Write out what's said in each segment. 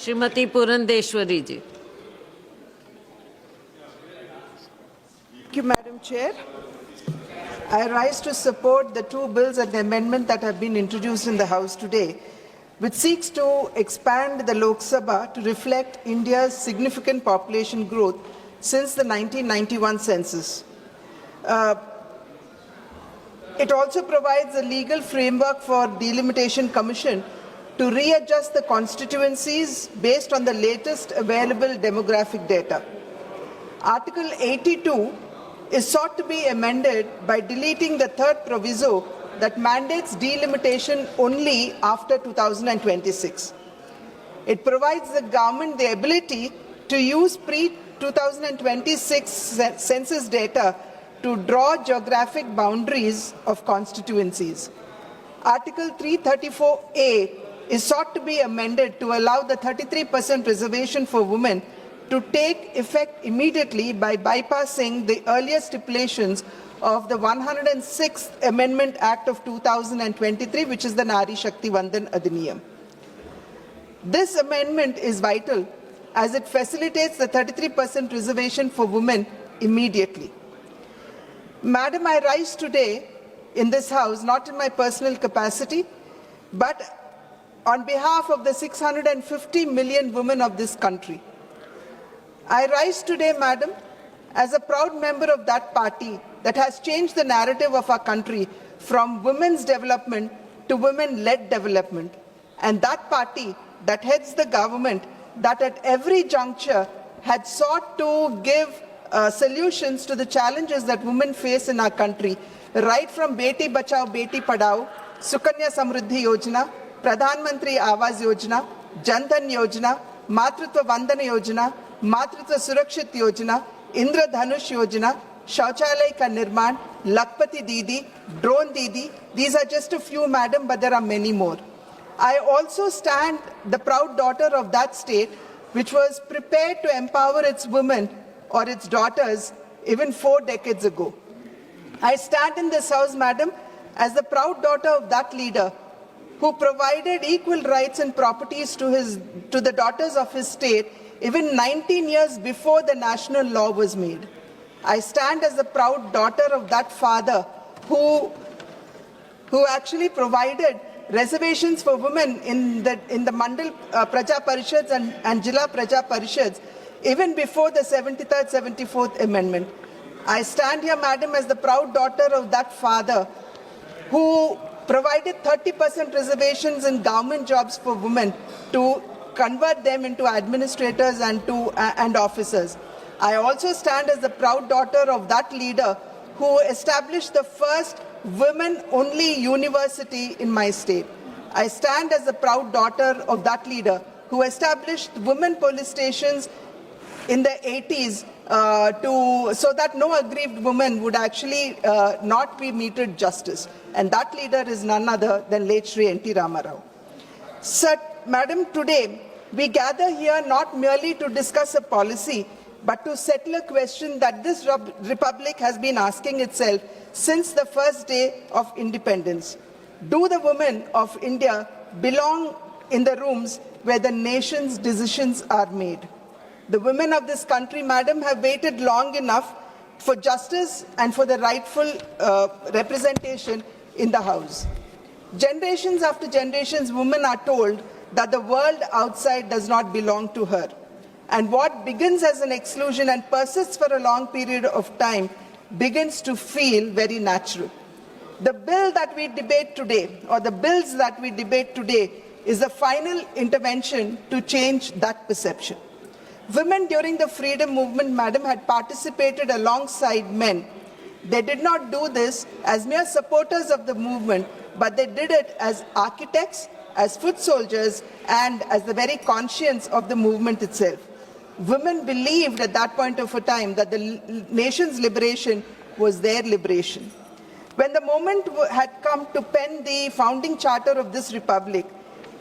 Shrimati Purandeswari ji. Thank you, Madam Chair. I rise to support the two bills and the amendment that have been introduced in the House today, which seeks to expand the Lok Sabha to reflect India's significant population growth since the 1991 census. It also provides a legal framework for Delimitation Commission to readjust the constituencies based on the latest available demographic data. Article 82 is sought to be amended by deleting the third proviso that mandates delimitation only after 2026. It provides the government the ability to use pre-2026 census data to draw geographic boundaries of constituencies. Article 334A is sought to be amended to allow the 33% reservation for women to take effect immediately by bypassing the earlier stipulations of the 106th Amendment Act of 2023, which is the Nari Shakti Vandan Adhiniyam. This amendment is vital as it facilitates the 33% reservation for women immediately. Madam, I rise today in this House, not in my personal capacity, but on behalf of the 650 million women of this country. I rise today, Madam, as a proud member of that party that has changed the narrative of our country from women's development to women-led development, and that party that heads the government that at every juncture had sought to give solutions to the challenges that women face in our country, right from Beti Bachao, Beti Padhao, Sukanya Samruddhi Yojana, Pradhan Mantri Awas Yojana, Jan Dhan Yojana, Matritva Vandana Yojana, Matritva Surakshit Yojana, Indra Dhanush Yojana, Shauchalay Ka Nirman, Lakpati Didi, Drone Didi. These are just a few, Madam, but there are many more. I also stand the proud daughter of that state which was prepared to empower its women or its daughters even 4 decades ago. I stand in this House, Madam, as the proud daughter of that leader who provided equal rights and properties to the daughters of his state even 19 years before the national law was made. I stand as the proud daughter of that father who actually provided reservations for women in the Mandal Praja Parishads and Jilla Praja Parishads even before the 73rd, 74th Amendment. I stand here, Madam, as the proud daughter of that father who provided 30% reservations in government jobs for women to convert them into administrators and officers. I also stand as the proud daughter of that leader who established the first women-only university in my state. I stand as the proud daughter of that leader who established women police stations in the 80s so that no aggrieved woman would actually not be meted justice. And that leader is none other than late Shri N.T. Ramarao. Sir, Madam, today we gather here not merely to discuss a policy, but to settle a question that this republic has been asking itself since the first day of independence. Do the women of India belong in the rooms where the nation's decisions are made? The women of this country, Madam, have waited long enough for justice and for the rightful representation in the House. Generations after generations, women are told that the world outside does not belong to her. And what begins as an exclusion and persists for a long period of time begins to feel very natural. The bill that we debate today, or the bills that we debate today, is the final intervention to change that perception. Women during the freedom movement, Madam, had participated alongside men. They did not do this as mere supporters of the movement, but they did it as architects, as foot soldiers, and as the very conscience of the movement itself. Women believed at that point of a time that the nation's liberation was their liberation. When the moment had come to pen the founding charter of this republic,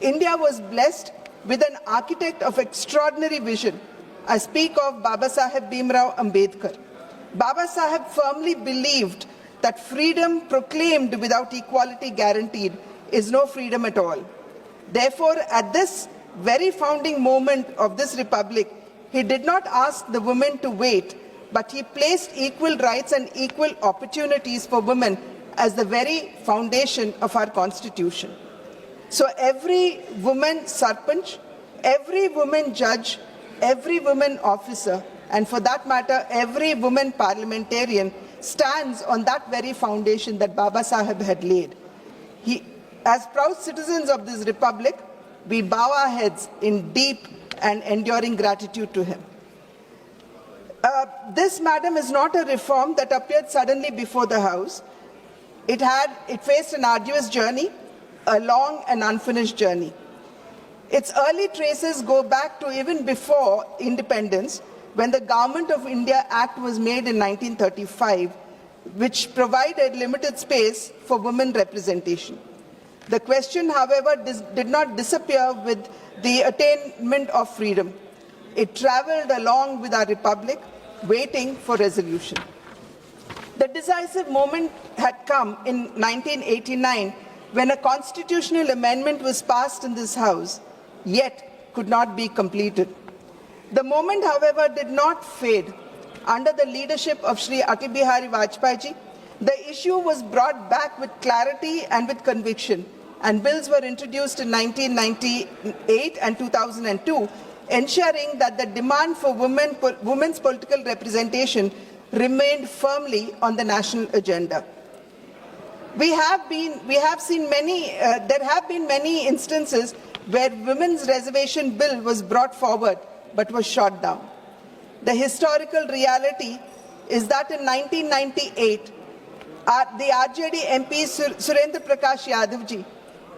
India was blessed with an architect of extraordinary vision. I speak of Baba Saheb Bhimrao Ambedkar. Baba Saheb firmly believed that freedom proclaimed without equality guaranteed is no freedom at all. Therefore, at this very founding moment of this republic, he did not ask the women to wait, but he placed equal rights and equal opportunities for women as the very foundation of our constitution. So every woman sarpanch, every woman judge, every woman officer, and for that matter, every woman parliamentarian stands on that very foundation that Baba Saheb had laid. As proud citizens of this republic, we bow our heads in deep and enduring gratitude to him. This, madam, is not a reform that appeared suddenly before the House. It faced an arduous journey, a long and unfinished journey. Its early traces go back to even before independence, when the Government of India Act was made in 1935, which provided limited space for women representation. The question, however, did not disappear with the attainment of freedom. It traveled along with our republic, waiting for resolution. The decisive moment had come in 1989 when a constitutional amendment was passed in this House, yet could not be completed. The moment, however, did not fade. Under the leadership of Shri Atal Bihari Vajpayee, the issue was brought back with clarity and with conviction, and bills were introduced in 1998 and 2002, ensuring that the demand for women's political representation remained firmly on the national agenda. There have been many instances where women's reservation bill was brought forward but was shot down. The historical reality is that in 1998, the RJD MP Surendra Prakash Yadavji,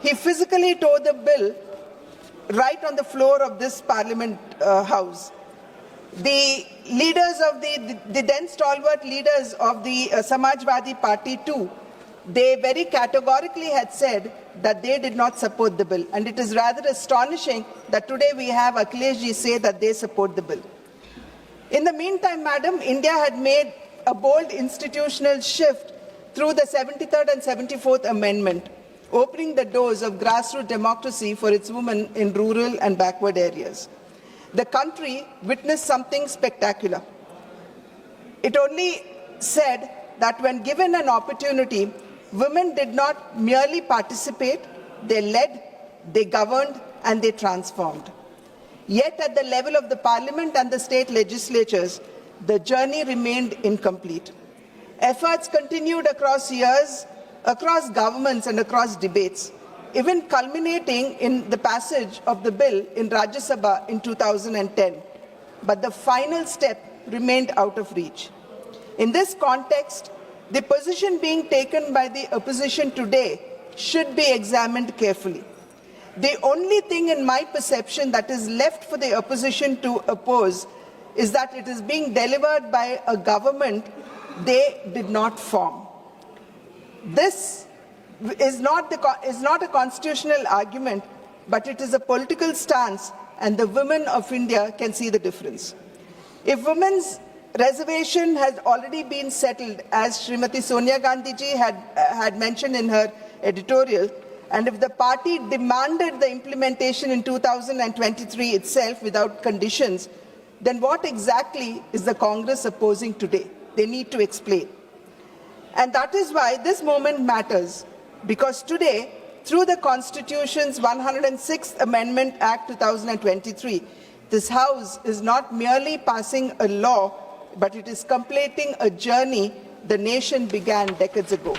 he physically tore the bill right on the floor of this Parliament House. The leaders of the then stalwart leaders of the Samajwadi Party too, they very categorically had said that they did not support the bill. And it is rather astonishing that today we have Akhileshji say that they support the bill. In the meantime, madam, India had made a bold institutional shift through the 73rd and 74th Amendment, opening the doors of grassroots democracy for its women in rural and backward areas. The country witnessed something spectacular. It only said that when given an opportunity, women did not merely participate, they led, they governed, and they transformed. Yet at the level of the Parliament and the state legislatures, the journey remained incomplete. Efforts continued across years, across governments and across debates, even culminating in the passage of the bill in Rajya Sabha in 2010. But the final step remained out of reach. In this context, the position being taken by the opposition today should be examined carefully. The only thing in my perception that is left for the opposition to oppose is that it is being delivered by a government they did not form. This is not a constitutional argument, but it is a political stance, and the women of India can see the difference. If women's reservation has already been settled, as Srimati Sonia Gandhi ji had mentioned in her editorial, and if the party demanded the implementation in 2023 itself without conditions, then what exactly is the Congress opposing today? They need to explain. And that is why this moment matters, because today, through the Constitution's 106th Amendment Act 2023, this House is not merely passing a law, but it is completing a journey the nation began decades ago.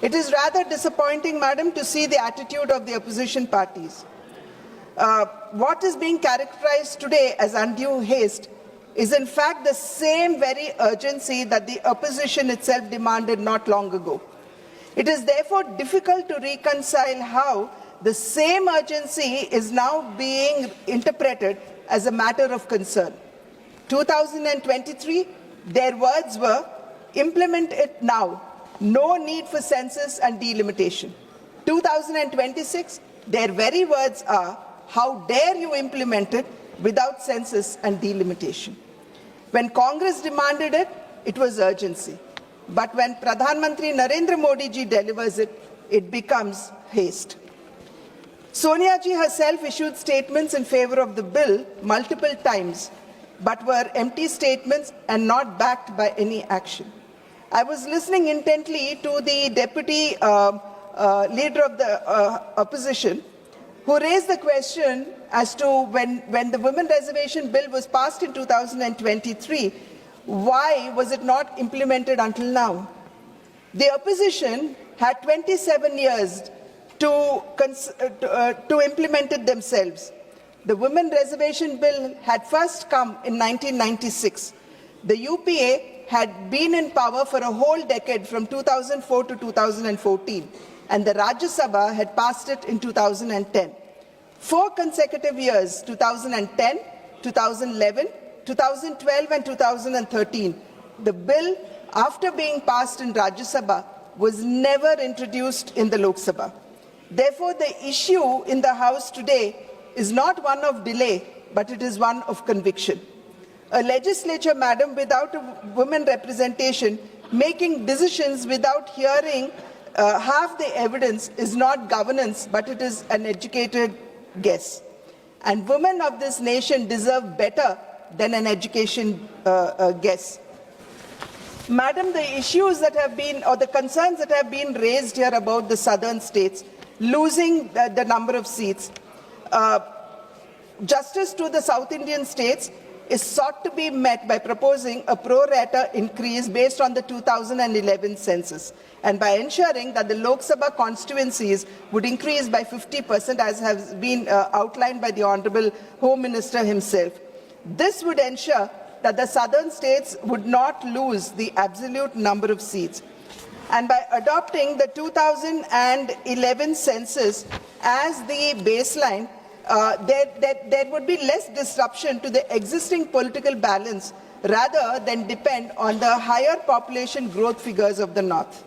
It is rather disappointing, madam, to see the attitude of the opposition parties. What is being characterized today as undue haste is in fact the same very urgency that the opposition itself demanded not long ago. It is therefore difficult to reconcile how the same urgency is now being interpreted as a matter of concern. 2023, their words were, implement it now, no need for census and delimitation. 2026, their very words are, how dare you implement it without census and delimitation. When Congress demanded it, it was urgency. But when Pradhan Mantri Narendra Modi ji delivers it, it becomes haste. Sonia ji herself issued statements in favor of the bill multiple times, but were empty statements and not backed by any action. I was listening intently to the deputy leader of the opposition, who raised the question as to when the women reservation bill was passed in 2023, why was it not implemented until now? The opposition had 27 years to implement it themselves. The women reservation bill had first come in 1996. The UPA had been in power for a whole decade from 2004 to 2014, and the Rajya Sabha had passed it in 2010. 4 consecutive years, 2010, 2011, 2012 and 2013, the bill, after being passed in Rajya Sabha, was never introduced in the Lok Sabha. Therefore, the issue in the House today is not one of delay, but it is one of conviction. A legislature, madam, without a women representation, making decisions without hearing half the evidence is not governance, but it is an educated guess. And women of this nation deserve better than an education guess. Madam, the issues that have been, or the concerns that have been raised here about the southern states losing the number of seats, justice to the South Indian states is sought to be met by proposing a pro rata increase based on the 2011 census, and by ensuring that the Lok Sabha constituencies would increase by 50%, as has been outlined by the Honorable Home Minister himself. This would ensure that the southern states would not lose the absolute number of seats. And by adopting the 2011 census as the baseline, there would be less disruption to the existing political balance rather than depend on the higher population growth figures of the North.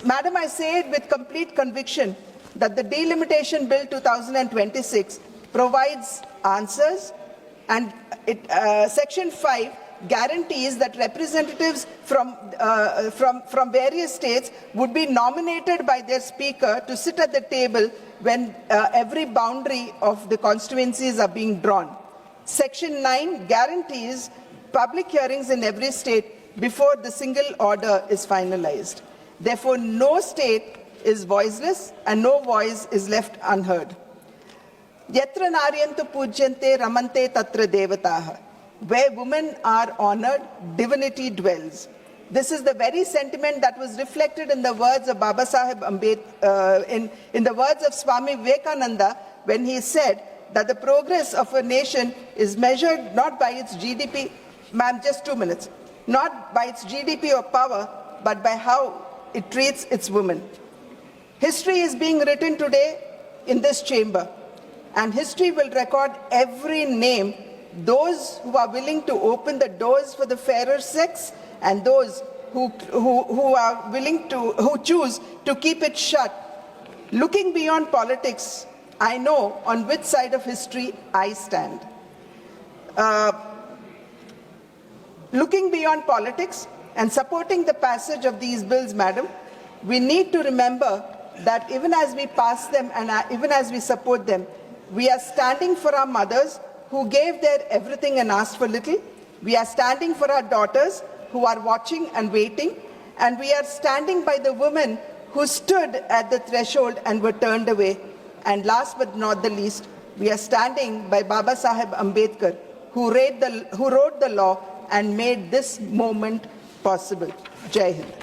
Madam, I say it with complete conviction that the Delimitation Bill 2026 provides answers, and Section 5 guarantees that representatives from various states would be nominated by their speaker to sit at the table when every boundary of the constituencies are being drawn. Section 9 guarantees public hearings in every state before the single order is finalized. Therefore, no state is voiceless and no voice is left unheard. Yatra naryantu pujyante ramante tatra devataha. Where women are honored, divinity dwells. This is the very sentiment that was reflected in the words of Baba Sahib Ambedkar, in the words of Swami Vivekananda, when he said that the progress of a nation is measured not by its GDP, ma'am, just 2 minutes, not by its GDP or power, but by how it treats its women. History is being written today in this chamber, and history will record every name, those who are willing to open the doors for the fairer sex and those who choose to keep it shut. Looking beyond politics, I know on which side of history I stand. Looking beyond politics and supporting the passage of these bills, madam, we need to remember that even as we pass them and even as we support them, we are standing for our mothers who gave their everything and asked for little. We are standing for our daughters who are watching and waiting. And we are standing by the women who stood at the threshold and were turned away. And last but not the least, we are standing by Baba Sahib Ambedkar, who wrote the law and made this moment possible. Jai Hind.